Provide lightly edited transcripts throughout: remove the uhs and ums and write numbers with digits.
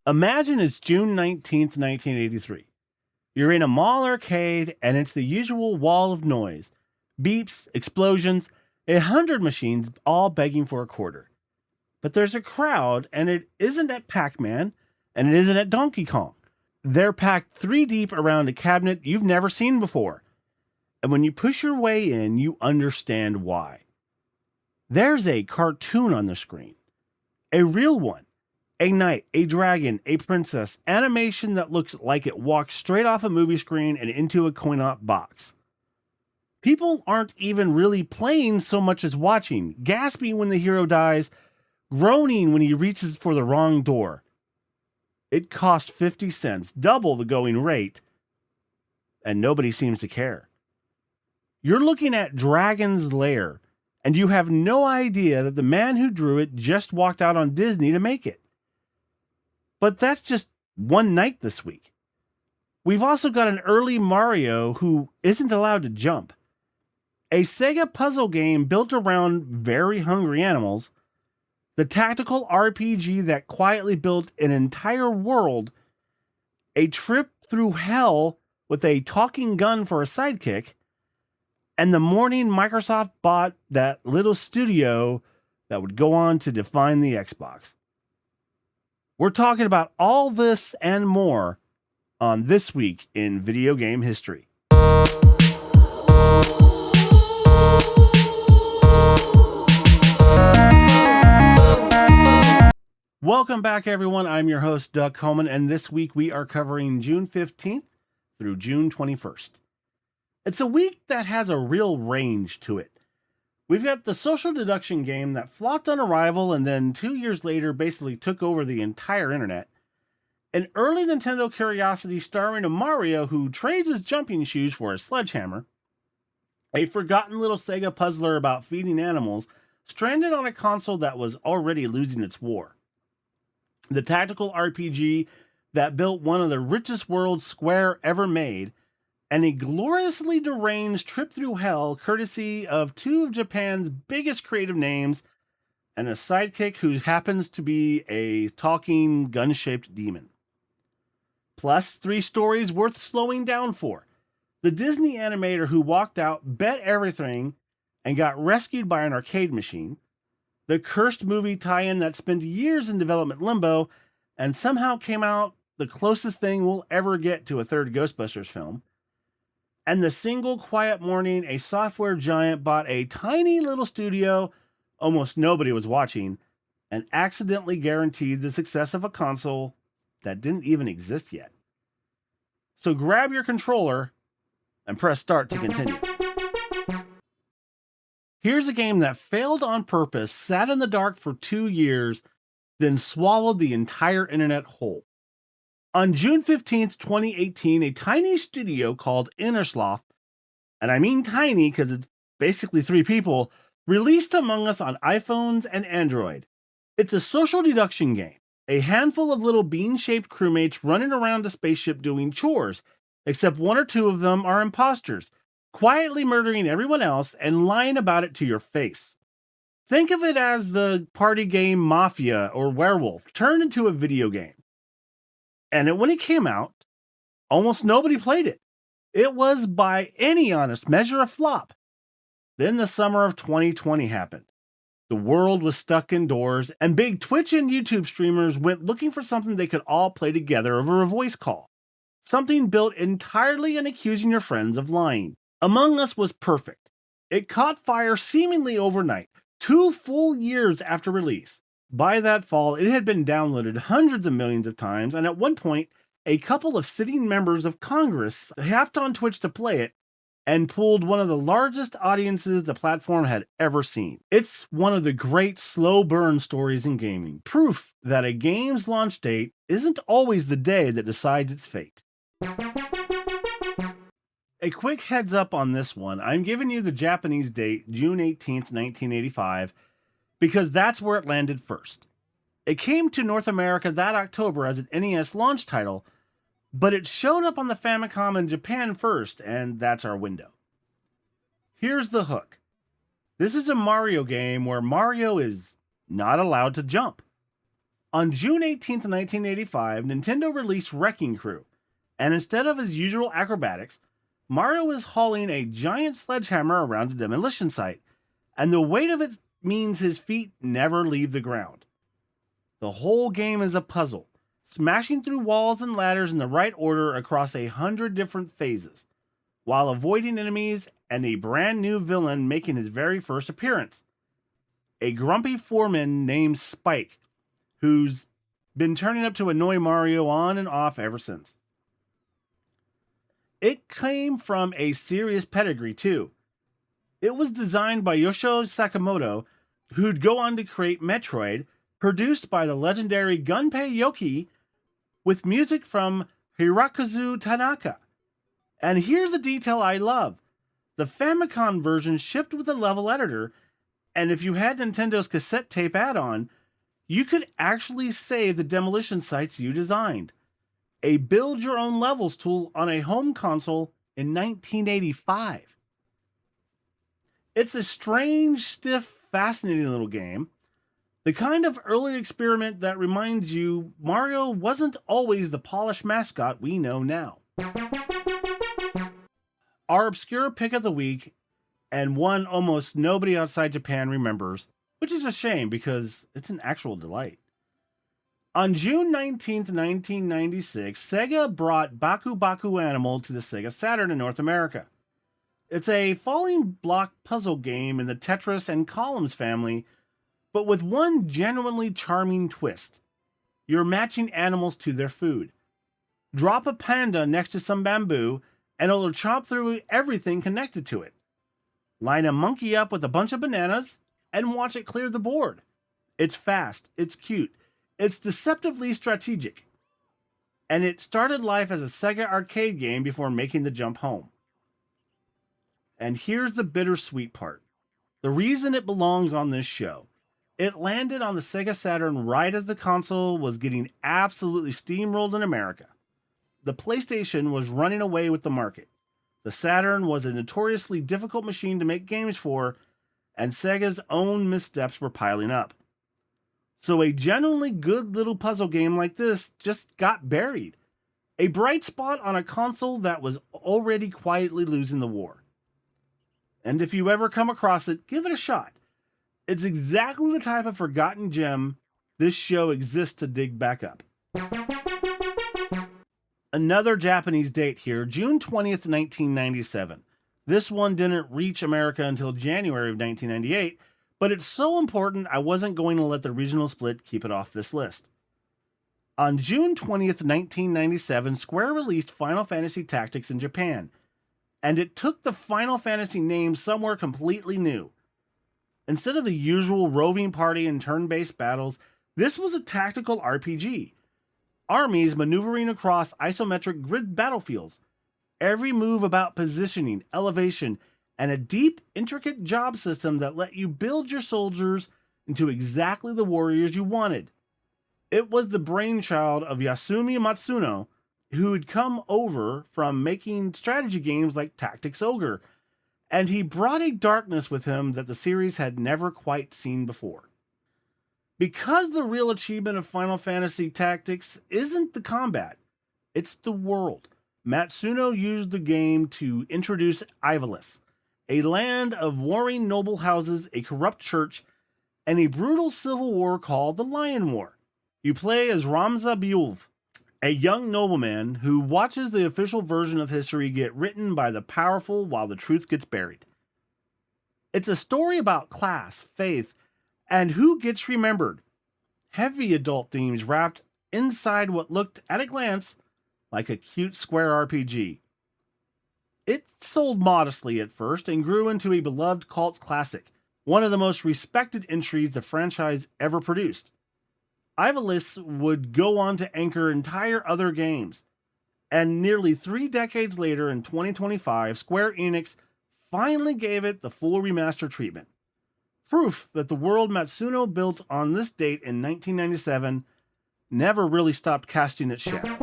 Imagine it's June 19th, 1983. You're in a mall arcade, and it's the usual wall of noise. Beeps, explosions, 100 machines all begging for a quarter. But there's a crowd, and it isn't at Pac-Man, and it isn't at Donkey Kong. They're packed 3 deep around a cabinet you've never seen before. And when you push your way in, you understand why. There's a cartoon on the screen. A real one. A knight, a dragon, a princess, animation that looks like it walked straight off a movie screen and into a coin-op box. People aren't even really playing so much as watching, gasping when the hero dies, groaning when he reaches for the wrong door. It cost 50 cents, double the going rate, and nobody seems to care. You're looking at Dragon's Lair, and you have no idea that the man who drew it just walked out on Disney to make it. But that's just one night this week. We've also got an early Mario who isn't allowed to jump. A Sega puzzle game built around very hungry animals. The tactical RPG that quietly built an entire world. A trip through hell with a talking gun for a sidekick. And the morning Microsoft bought that little studio that would go on to define the Xbox. We're talking about all this and more on This Week in Video Game History. Welcome back, everyone. I'm your host, Doug Coleman, and this week we are covering June 15th through June 21st. It's a week that has a real range to it. We've got the social deduction game that flopped on arrival and then 2 years later basically took over the entire internet. An early Nintendo curiosity starring a Mario who trades his jumping shoes for a sledgehammer. A forgotten little Sega puzzler about feeding animals stranded on a console that was already losing its war. The tactical RPG that built one of the richest worlds Square ever made, and a gloriously deranged trip through hell courtesy of 2 of Japan's biggest creative names and a sidekick who happens to be a talking gun-shaped demon. Plus 3 stories worth slowing down for. The Disney animator who walked out, bet everything, and got rescued by an arcade machine. The cursed movie tie-in that spent years in development limbo and somehow came out the closest thing we'll ever get to a third Ghostbusters film. And the single quiet morning a software giant bought a tiny little studio almost nobody was watching and accidentally guaranteed the success of a console that didn't even exist yet. So grab your controller and press start to continue. Here's a game that failed on purpose, sat in the dark for 2 years, then swallowed the entire internet whole. On June 15th, 2018, a tiny studio called InnerSloth, and I mean tiny because it's basically 3 people, released Among Us on iPhones and Android. It's a social deduction game. A handful of little bean-shaped crewmates running around a spaceship doing chores, except 1 or 2 of them are imposters, quietly murdering everyone else and lying about it to your face. Think of it as the party game Mafia or Werewolf turned into a video game. And when it came out, almost nobody played it. It was, by any honest measure, a flop. Then the summer of 2020 happened. The world was stuck indoors, and big Twitch and YouTube streamers went looking for something they could all play together over a voice call. Something built entirely in accusing your friends of lying. Among Us was perfect. It caught fire seemingly overnight, 2 full years after release. By that fall, it had been downloaded hundreds of millions of times, and at one point, a couple of sitting members of Congress hopped on Twitch to play it and pulled one of the largest audiences the platform had ever seen. It's one of the great slow burn stories in gaming, proof that a game's launch date isn't always the day that decides its fate. A quick heads up on this one, I'm giving you the Japanese date, June 18th, 1985, because that's where it landed first. It came to North America that October as an NES launch title, but it showed up on the Famicom in Japan first, and that's our window. Here's the hook. This is a Mario game where Mario is not allowed to jump. On June 18th, 1985, Nintendo released Wrecking Crew, and instead of his usual acrobatics, Mario is hauling a giant sledgehammer around a demolition site, and the weight of it means his feet never leave the ground. The whole game is a puzzle, smashing through walls and ladders in the right order across 100 different phases, while avoiding enemies and a brand new villain making his very first appearance. A grumpy foreman named Spike, who's been turning up to annoy Mario on and off ever since. It came from a serious pedigree, too. It was designed by Yoshio Sakamoto, who'd go on to create Metroid, produced by the legendary Gunpei Yokoi, with music from Hirokazu Tanaka. And here's a detail I love. The Famicom version shipped with a level editor, and if you had Nintendo's cassette tape add-on, you could actually save the demolition sites you designed. A build-your-own-levels tool on a home console in 1985. It's a strange, stiff, fascinating little game. The kind of early experiment that reminds you Mario wasn't always the polished mascot we know now. Our obscure pick of the week, and one almost nobody outside Japan remembers, which is a shame because it's an actual delight. On June 19th, 1996, Sega brought Baku Baku Animal to the Sega Saturn in North America. It's a falling block puzzle game in the Tetris and Columns family, but with one genuinely charming twist. You're matching animals to their food. Drop a panda next to some bamboo, and it'll chop through everything connected to it. Line a monkey up with a bunch of bananas, and watch it clear the board. It's fast, it's cute, it's deceptively strategic. And it started life as a Sega arcade game before making the jump home. And here's the bittersweet part. The reason it belongs on this show. It landed on the Sega Saturn right as the console was getting absolutely steamrolled in America. The PlayStation was running away with the market. The Saturn was a notoriously difficult machine to make games for, and Sega's own missteps were piling up. So a genuinely good little puzzle game like this just got buried. A bright spot on a console that was already quietly losing the war. And if you ever come across it, give it a shot. It's exactly the type of forgotten gem this show exists to dig back up. Another Japanese date here, June 20th, 1997. This one didn't reach America until January of 1998, but it's so important I wasn't going to let the regional split keep it off this list. On June 20th, 1997, Square released Final Fantasy Tactics in Japan, and it took the Final Fantasy name somewhere completely new. Instead of the usual roving party and turn-based battles, this was a tactical RPG. Armies maneuvering across isometric grid battlefields. Every move about positioning, elevation, and a deep, intricate job system that let you build your soldiers into exactly the warriors you wanted. It was the brainchild of Yasumi Matsuno, who had come over from making strategy games like Tactics Ogre, and he brought a darkness with him that the series had never quite seen before. Because the real achievement of Final Fantasy Tactics isn't the combat, it's the world. Matsuno used the game to introduce Ivalice, a land of warring noble houses, a corrupt church, and a brutal civil war called the Lion War. You play as Ramza Bluth, a young nobleman who watches the official version of history get written by the powerful while the truth gets buried. It's a story about class, faith, and who gets remembered. Heavy adult themes wrapped inside what looked, at a glance, like a cute Square RPG. It sold modestly at first and grew into a beloved cult classic, one of the most respected entries the franchise ever produced. Ivalice would go on to anchor entire other games, and nearly 3 decades later in 2025, Square Enix finally gave it the full remaster treatment. Proof that the world Matsuno built on this date in 1997 never really stopped casting its shadow.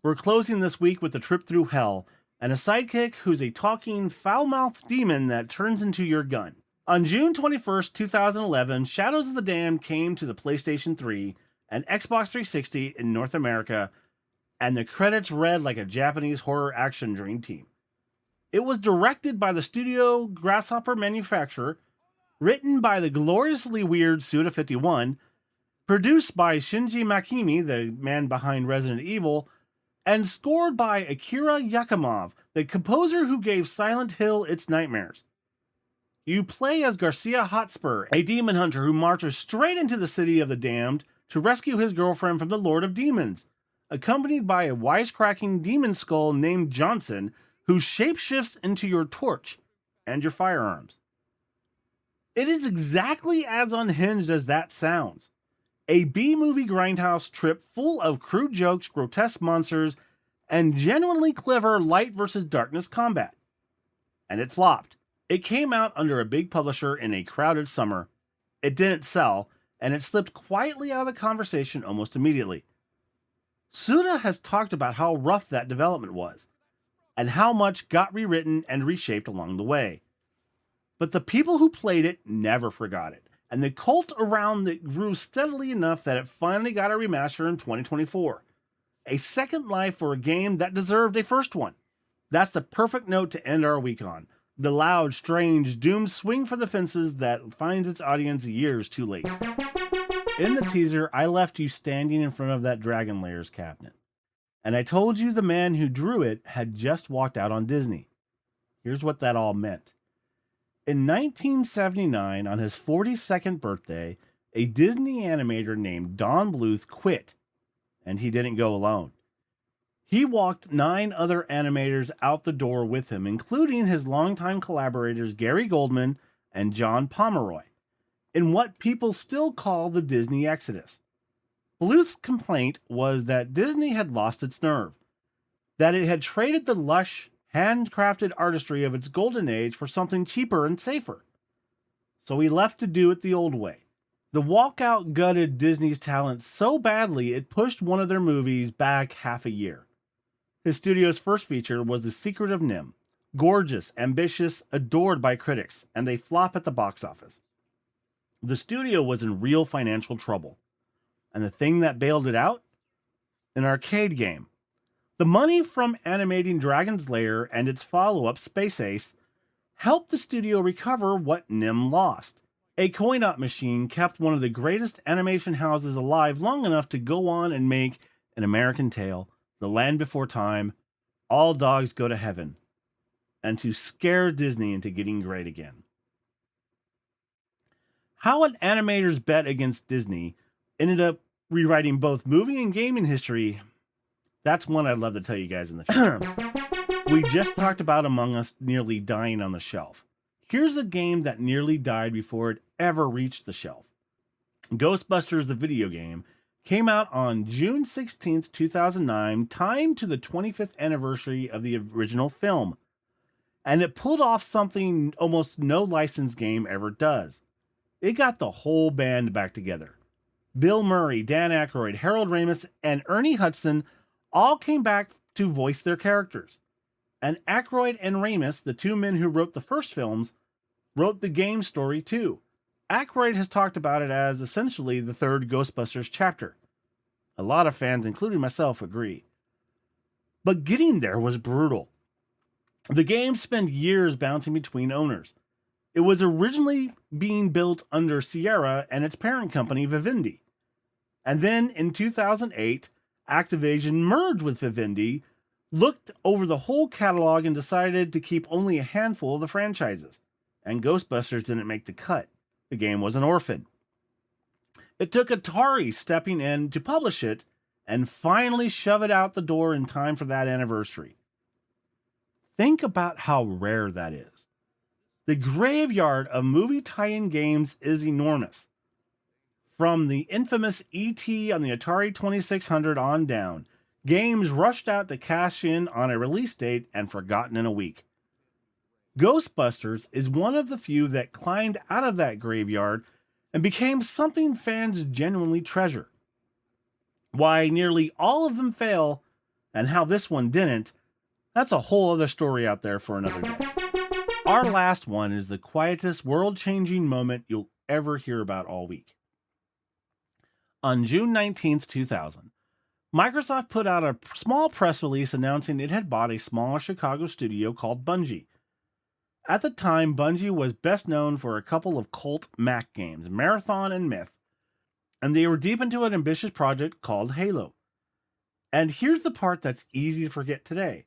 We're closing this week with a trip through hell, and a sidekick who's a talking, foul-mouthed demon that turns into your gun. On June 21st, 2011, Shadows of the Damned came to the PlayStation 3 and Xbox 360 in North America, and the credits read like a Japanese horror action dream team. It was directed by the studio Grasshopper manufacturer, written by the gloriously weird Suda51, produced by Shinji Mikami, the man behind Resident Evil, and scored by Akira Yamaoka, the composer who gave Silent Hill its nightmares. You play as Garcia Hotspur, a demon hunter who marches straight into the city of the damned to rescue his girlfriend from the Lord of Demons, accompanied by a wisecracking demon skull named Johnson, who shapeshifts into your torch and your firearms. It is exactly as unhinged as that sounds. A B-movie grindhouse trip full of crude jokes, grotesque monsters, and genuinely clever light versus darkness combat. And it flopped. It came out under a big publisher in a crowded summer. It didn't sell, and it slipped quietly out of the conversation almost immediately. Suda has talked about how rough that development was, and how much got rewritten and reshaped along the way. But the people who played it never forgot it, and the cult around it grew steadily enough that it finally got a remaster in 2024. A second life for a game that deserved a first one. That's the perfect note to end our week on. The loud, strange, doomed swing for the fences that finds its audience years too late. In the teaser, I left you standing in front of that Dragon Lairs cabinet, and I told you the man who drew it had just walked out on Disney. Here's what that all meant. In 1979, on his 42nd birthday, a Disney animator named Don Bluth quit, and he didn't go alone. He walked 9 other animators out the door with him, including his longtime collaborators Gary Goldman and John Pomeroy, in what people still call the Disney Exodus. Bluth's complaint was that Disney had lost its nerve, that it had traded the lush, handcrafted artistry of its golden age for something cheaper and safer. So he left to do it the old way. The walkout gutted Disney's talent so badly it pushed one of their movies back half a year. His studio's first feature was The Secret of Nim. Gorgeous, ambitious, adored by critics, and they flop at the box office. The studio was in real financial trouble. And the thing that bailed it out? An arcade game. The money from animating Dragon's Lair and its follow-up, Space Ace, helped the studio recover what Nim lost. A coin-op machine kept one of the greatest animation houses alive long enough to go on and make An American Tail, The Land Before Time, All Dogs Go to Heaven, and to scare Disney into getting great again. How an animator's bet against Disney ended up rewriting both movie and gaming history, that's one I'd love to tell you guys in the future. We just talked about Among Us nearly dying on the shelf. Here's a game that nearly died before it ever reached the shelf. Ghostbusters, the video game, came out on June 16th, 2009, timed to the 25th anniversary of the original film. And it pulled off something almost no licensed game ever does. It got the whole band back together. Bill Murray, Dan Aykroyd, Harold Ramis, and Ernie Hudson all came back to voice their characters. And Aykroyd and Ramis, the two men who wrote the first films, wrote the game story too. Aykroyd has talked about it as essentially the third Ghostbusters chapter. A lot of fans, including myself, agree. But getting there was brutal. The game spent years bouncing between owners. It was originally being built under Sierra and its parent company, Vivendi. And then in 2008, Activision merged with Vivendi, looked over the whole catalog and decided to keep only a handful of the franchises. And Ghostbusters didn't make the cut. The game was an orphan. It took Atari stepping in to publish it and finally shove it out the door in time for that anniversary. Think about how rare that is. The graveyard of movie tie-in games is enormous. From the infamous E.T. on the Atari 2600 on down, games rushed out to cash in on a release date and forgotten in a week. Ghostbusters is one of the few that climbed out of that graveyard and became something fans genuinely treasure. Why nearly all of them fail, and how this one didn't, that's a whole other story out there for another day. Our last one is the quietest, world-changing moment you'll ever hear about all week. On June 19th, 2000, Microsoft put out a small press release announcing it had bought a small Chicago studio called Bungie. At the time, Bungie was best known for a couple of cult Mac games, Marathon and Myth, and they were deep into an ambitious project called Halo. And here's the part that's easy to forget today.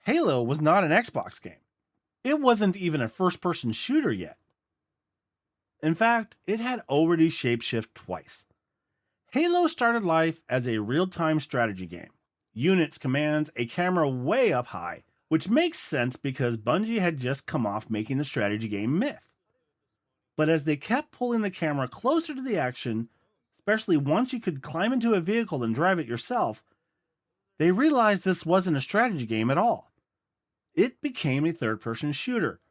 Halo was not an Xbox game. It wasn't even a first-person shooter yet. In fact, it had already shapeshifted twice. Halo started life as a real-time strategy game. Units, commands, a camera way up high, which makes sense because Bungie had just come off making the strategy game Myth. But as they kept pulling the camera closer to the action, especially once you could climb into a vehicle and drive it yourself, they realized this wasn't a strategy game at all. It became a third-person shooter.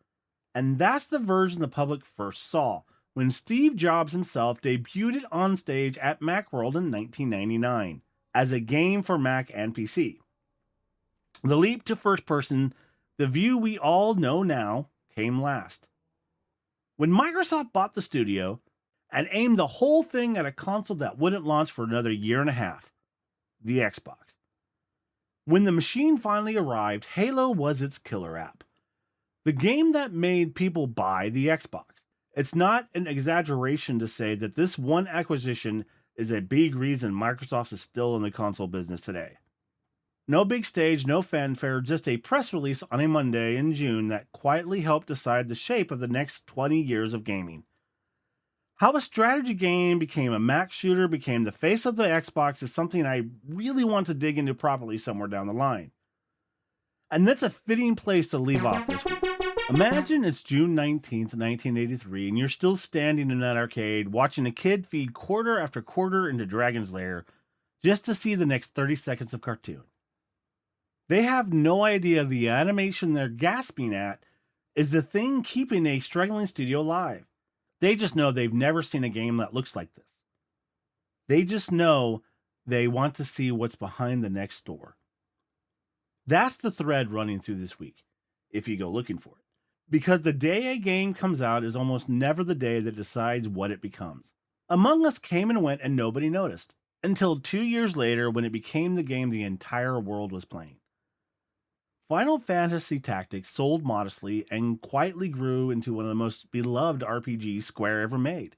And that's the version the public first saw, when Steve Jobs himself debuted it on stage at Macworld in 1999, as a game for Mac and PC. The leap to first person, the view we all know now, came last. When Microsoft bought the studio and aimed the whole thing at a console that wouldn't launch for another year and a half, the Xbox. When the machine finally arrived, Halo was its killer app. The game that made people buy the Xbox. It's not an exaggeration to say that this one acquisition is a big reason Microsoft is still in the console business today. No big stage, no fanfare, just a press release on a Monday in June that quietly helped decide the shape of the next 20 years of gaming. How a strategy game became a Mac shooter, became the face of the Xbox, is something I really want to dig into properly somewhere down the line. And that's a fitting place to leave off this week. Imagine it's June 19th, 1983, and you're still standing in that arcade watching a kid feed quarter after quarter into Dragon's Lair just to see the next 30 seconds of cartoon. They have no idea the animation they're gasping at is the thing keeping a struggling studio alive. They just know they've never seen a game that looks like this. They just know they want to see what's behind the next door. That's the thread running through this week, if you go looking for it. Because the day a game comes out is almost never the day that decides what it becomes. Among Us came and went and nobody noticed, until 2 years later when it became the game the entire world was playing. Final Fantasy Tactics sold modestly and quietly grew into one of the most beloved RPGs Square ever made.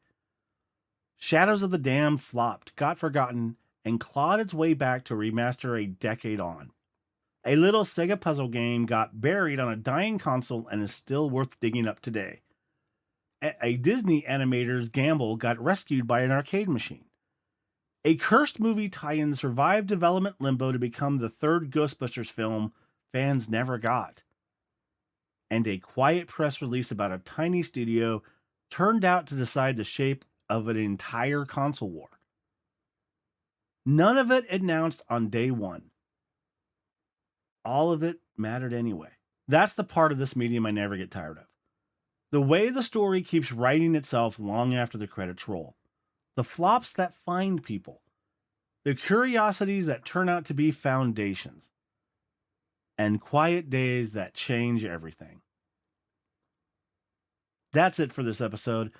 Shadows of the Damned flopped, got forgotten, and clawed its way back to remaster a decade on. A little Sega puzzle game got buried on a dying console and is still worth digging up today. A Disney animator's gamble got rescued by an arcade machine. A cursed movie tie-in survived development limbo to become the third Ghostbusters film fans never got. And a quiet press release about a tiny studio turned out to decide the shape of an entire console war. None of it announced on day one. All of it mattered anyway. That's the part of this medium I never get tired of. The way the story keeps writing itself long after the credits roll. The flops that find people. The curiosities that turn out to be foundations. And quiet days that change everything. That's it for this episode.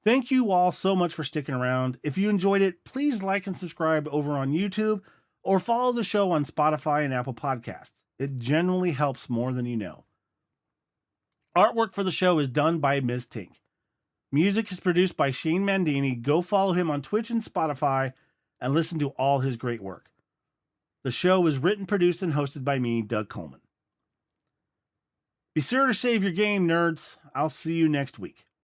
Thank you all so much for sticking around. If you enjoyed it, please like and subscribe over on YouTube or follow the show on Spotify and Apple Podcasts. It generally helps more than you know. Artwork for the show is done by Ms. Tink. Music is produced by Shane Mandini. Go follow him on Twitch and Spotify and listen to all his great work. The show is written, produced, and hosted by me, Doug Coleman. Be sure to save your game, nerds. I'll see you next week.